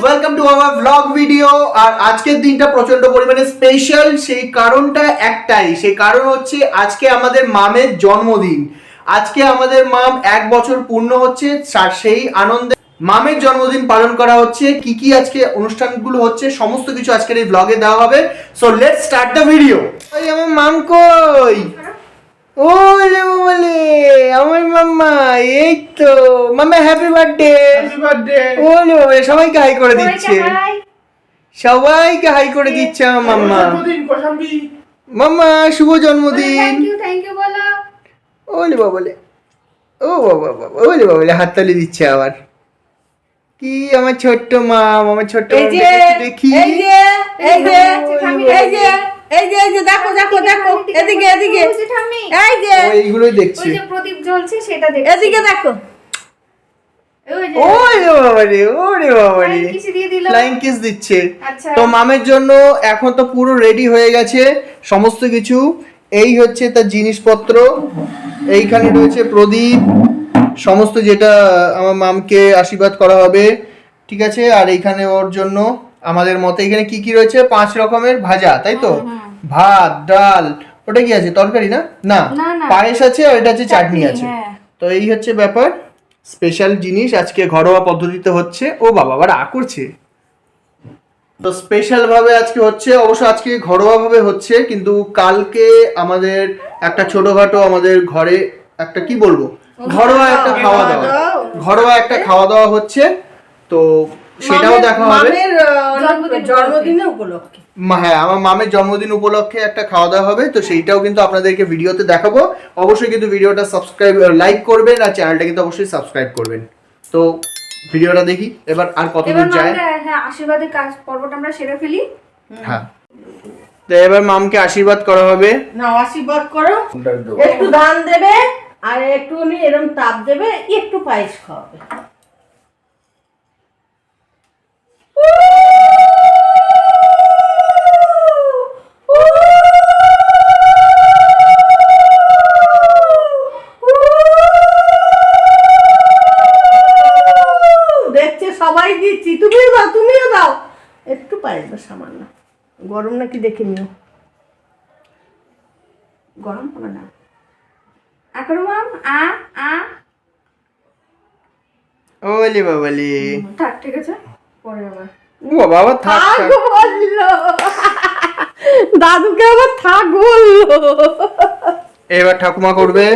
Welcome to our blog video. আর আজকের দিনটা প্রচন্ড পরিমাণে স্পেশাল। সেই কারণটা একটাই, সেই কারণ হচ্ছে আজকে আমাদের মামের জন্মদিন। আজকে আমাদের মাম 1 বছর পূর্ণ হচ্ছে। সেই আনন্দে মামের জন্মদিন পালন করা হচ্ছে। কি কি আজকে অনুষ্ঠানগুলো হচ্ছে সমস্ত কিছু আজকের এই ব্লগে দেওয়া হবে। So let's start the video. ওই আমার মাম কই? ওলে ওলে আমার মাম্মা, এই তো মাম্মা, হ্যাপি বার্থডে। Happy birthday. ওলে ওলে সবাইকে হাই করে দিচ্ছে, সবাইকে হাই করে দিচ্ছে আমার মাম্মা। জন্মদিন কোশাম্বি। মাম্মা শুভ জন্মদিন। থ্যাংক ইউ বলো। ওলে বাবালে, ও বাবা বাবা, ওলে বাবালে হাত তালি দিচ্ছে আবার। কি আমার ছোট্ট মাম, আমার ছোট্ট এই যে দেখি। এই যে এই যে এই যে এই যে এই যে দেখো দেখো দেখো এদিকে এদিকে এই যে এইগুলোই দেখছি। ওই যে প্রদীপ জ্বলছে সেটা দেখো। এদিকে দেখো ওই যে ওরে বাবারে, ওরে বাবারে, flying kiss দিয়ে দিল। ফ্লাইং কিস দিচ্ছে। আচ্ছা। তো মামের জন্য এখন তো পুরো রেডি হয়ে গেছে সমস্ত কিছু। এই হচ্ছে তার জিনিসপত্র, এইখানে রয়েছে প্রদীপ, সমস্ত যেটা আমার মামকে আশীর্বাদ করা হবে, ঠিক আছে। আর এইখানে ওর জন্য আমাদের মতে এখানে কি কি রয়েছে, 5 রকমের ভাজা, তাই তো? ভাত, ডাল, ওটা কি আছে, তরকারি না? না, না, না। পায়েস আছে আর এটা হচ্ছে চাটনি আছে। হ্যাঁ। তো এই হচ্ছে ব্যাপার, স্পেশাল জিনিস আজকে ঘরোয়া পদ্ধতিতে হচ্ছে। ও বাবা, আবার করছে। তো স্পেশাল ভাবে আজকে হচ্ছে, অবশ্য আজকে ঘরোয়া ভাবে হচ্ছে, কিন্তু কালকে আমাদের একটা ছোটখাটো আমাদের ঘরে একটা কি বলবো, ঘরোয়া একটা খাওয়া দাওয়া, ঘরোয়া একটা খাওয়া দাওয়া হচ্ছে। তো সেটাও দেখা হবে। মামের জন্মদিনে উপলক্ষে হ্যাঁ, আমার মামের জন্মদিন উপলক্ষে একটা খাওয়া দাওয়া হবে। তো সেইটাও কিন্তু আপনাদেরকে ভিডিওতে দেখাবো। অবশ্যই কিন্তু ভিডিওটা সাবস্ক্রাইব, লাইক করবেন, আর চ্যানেলটা কিন্তু অবশ্যই সাবস্ক্রাইব করবেন। তো ভিডিওটা দেখি এবার আর কত এবার দূর যায়। হ্যাঁ, আশীর্বাদের কাজ পর্বটা আমরা সেরে ফেলি। হ্যাঁ, তো এবার মামকে আশীর্বাদ করা হবে। না আশীর্বাদ করো, একটু দান দেবে আর একটুখানি এরকম তাপ দেবে, একটু পায়েস খাওয়াবে। দেখছে সবাই দিচ্ছি, তুমিও দাও তুমিও দাও, একটু পায়েস দাও সামান্য, গরম নাকি দেখে নিও। গরম হবে না। এখন মাম আ ওলে বাবালে, থাক, ঠিক আছে, পরে আবার। ও বাবা, থাক থাক থাক। বললো, দাদুকে আবার থাক বললো। এবার ঠাকুমা করবে।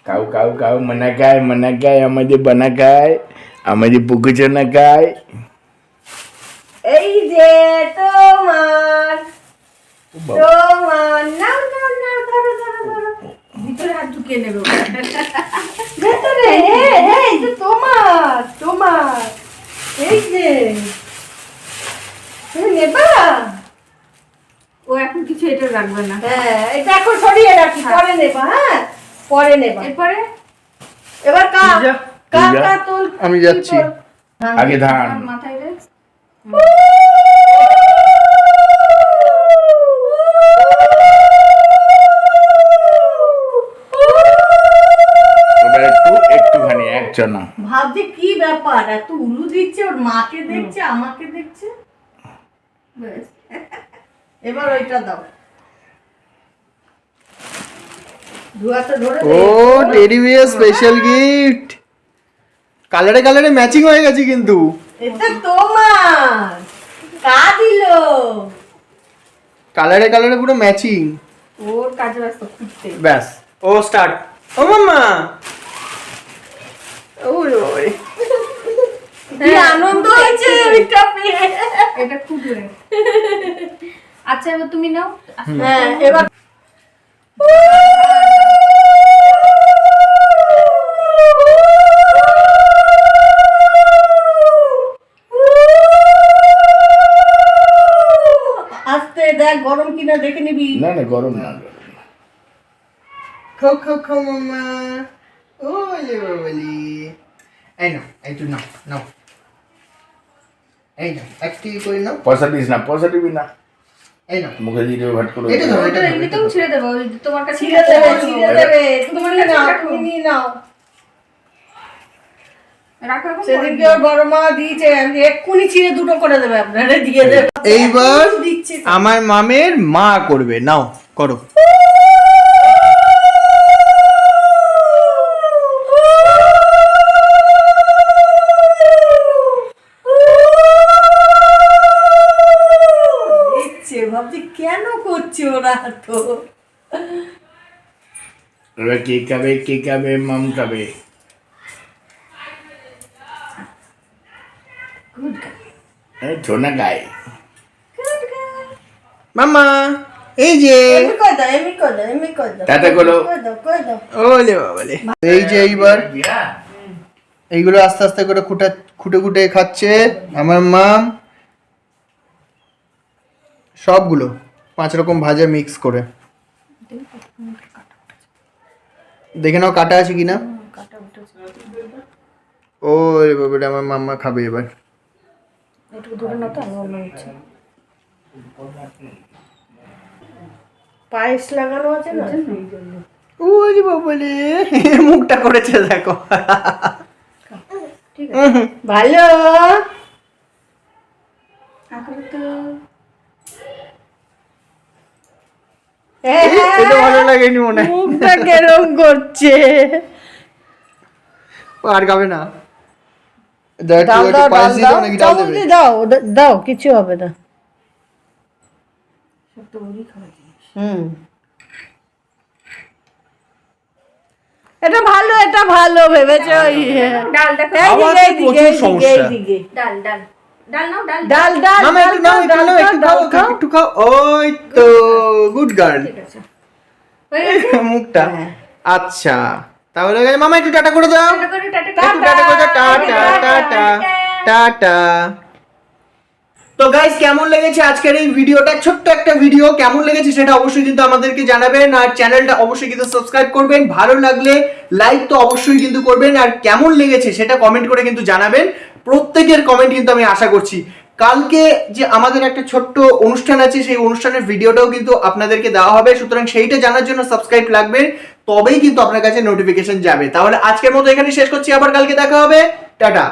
Kau kau kau menagai আমাদের বানাগায়, আমাদের পুকুচো নাগায়। এই যে তোমার তোমার নাও নাও নাও, ধরো ধরো ধরো, ভিতরে হাত ঢুকিয়ে নেবে ভেতরে। এই যে তোমার তোমার, এই যে তুমি নেবা। ও এখন কিছু এটা রাখবে না। হ্যাঁ, এটা এখন সরিয়ে রাখি, পরে নেবা। হ্যাঁ, পরে নেবা। এরপরে এবার কা যা। কা যা। কা তোল। আমি যাচ্ছি। হ্যাঁ। আগে ধান। আর মাথায় রে। এবার একটুখানি একজনা। ভাবছি কি ব্যাপার, এত উলু দিচ্ছে, ওর মাকে দেখছে আমাকে দেখছে। ব্যাস। এবার ওইটা দাও, ধোয়াতে ধরে ও টেডি বিয়ার স্পেশাল গিফট, কালারে কালারে ম্যাচিং হয়ে গেছে কিন্তু। এটা তোমার, কা দিলো। কালারে কালারে পুরো ম্যাচিং। ওর কাজে ব্যস্ত খুঁজতে। ব্যাস, ও স্টার্ট। ও মাম্মা, ওরে ওরে, কি আনন্দ হয়েছে ওইটা পেয়ে। এটা খুঁজে। আচ্ছা, এবার তুমি নাও। হ্যাঁ, এবার আস্তে দেখ গরম কিনা দেখে নিবি। না না গরম না। খাও খাও খাও মামা। ওলে বাবালি। এই নাও, একটু নাও নাও। এই নাও, একটু করে নাও। পয়সা দিস না, পয়সা দিবি না, এই নাও। মুখে দিয়ে দেবে ভাট করে। এটা ধরো, ও এটা তো ধরো, এমনিতেও এটা ধরো। ছিঁড়ে দেবো, ওই তোমার কাছে ছিঁড়ে দেবে ছিঁড়ে দেবে তোমার তুমি কাছে নাও রাখো। তুমি নিয়ে নাও। রাখো এখন সেদিনকে ওর বড় মা দিয়েছে, আমি এক্ষুনি ছিঁড়ে দুটো করে দেবে আপনারা, দিয়ে দেবে। এইবার দিচ্ছে আমার মামের মা করবে, নাও করো। দিচ্ছে, ভাবছি কেন করছে ওরা তো। এবার কে খাবে, মাম খাবে। এই ছোনা গায়ে। মামা এই যে এমনি করে দাও, এমনি করে দাও, এমনি করে দাও। টাটা করো। করে দাও, করে দাও। ওলে বাবালে। এই যে এইবার এইগুলো আস্তে আস্তে করে খুঁটে খুঁটে খাচ্ছে আমার মাম, সবগুলো 5 রকম ভাজা মিক্স করে। দেখে নাও কাটা আছে কিনা। ওরে বাবারে, আমার মাম্মা খাবে এবার। একটু দূরে নাও তো, আমার মনে হচ্ছে পায়েস লাগানো আছে না। ওরে বাবারে, মুখটা করেছে দেখো। ঠিক আছে, ভালো। এখন তো এটা ভালো লাগেনি মনে হয়। মুখটা কেরম করছে। ও আর খাবে না। দাও ডাল একটু দাও, পায়েস ডাল দিয়ে দাও, দাও নাকি ডাল চামচ দেবে? দিয়ে দাও, দাও, কিছু হবে না। এটা ভালো, এটা ভালো ভেবেছো। ডাল দেখো, আমার তো প্রচুর সমস্যা। ডাল ডাল ডাল নাও, ডাল ডাল ডাল মামা একটু নাও, একটু নাও, একটু খাও, একটু খাও। ওই তো গুড গার্ল। ঠিক আছে, হয়ে গেছে। মুখটা আচ্ছা, তাহলে হয়ে গেছে। মামা একটু টাটা করে দাও, টাটা করে, টাটা একটু টাটা করে দাও। Tata tata tata. তো গাইস, কেমন লেগেছে আজকের এই ভিডিওটা? ছোট্ট একটা ভিডিও, কেমন লেগেছে সেটা অবশ্যই কিন্তু আমাদেরকে জানাবেন। আর চ্যানেলটা অবশ্যই কিন্তু সাবস্ক্রাইব করবেন। ভালো লাগলে লাইক তো অবশ্যই কিন্তু করবেন। আর কেমন লেগেছে সেটা কমেন্ট করে কিন্তু জানাবেন। প্রত্যেকের কমেন্ট কিন্তু আমি আশা করছি। কালকে যে আমাদের একটা ছোট্ট অনুষ্ঠান আছে, সেই অনুষ্ঠানের ভিডিওটাও কিন্তু আপনাদেরকে দেওয়া হবে। সুতরাং সেইটা জানার জন্য সাবস্ক্রাইব লাগবে, তবেই কিন্তু আপনার কাছে নোটিফিকেশন যাবে। তাহলে আজকের মতো এখানে শেষ করছি, আবার কালকে দেখা হবে। টাটা।